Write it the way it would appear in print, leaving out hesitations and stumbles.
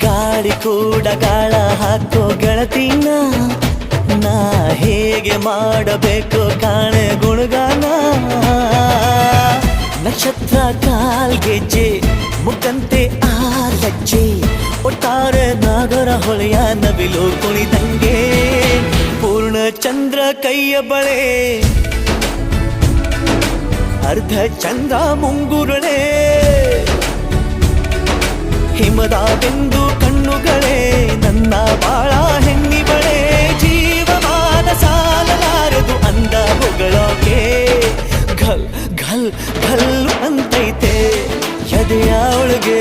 ಗಾಳಿ ಕೂಡ ಗಾಳ ಹಾಕೋ ಗೆಳತಿನ ನಾ ಹೇಗೆ ಮಾಡಬೇಕು ಕಾಣೆ ಗುಣಗಾನ ನಕ್ಷತ್ರ ಕಾಲ್ಗೆಜ್ಜೆ ಮುಖಂತೆ ಆಲಜ್ಜೆ ಒಟ್ಟಾರೆ ನಾಗರ ಹೊಳೆಯ ನವಿಲು ಕುಣಿದಂಗೆ ಪೂರ್ಣ ಚಂದ್ರ ಕೈಯ ಬಳೆ ಅರ್ಧ ಚಂದ್ರ ಮುಂಗುರುಳೆ ಹಿಮದ ಬಿಂದು ಕಣ್ಣುಗಳೇ ನನ್ನ ಬಾಳ ಹೆಣ್ಣಿಬಳೆ ಜೀವಮಾನ ಸಾಲಲಾರದು ಅಂದ ಹೊಗಳೋಕೆ ಘಲ್ ಘಲ್ ಘಲ್ ಅಂತೈತೆ ಎದೆಯ ಒಳಗೆ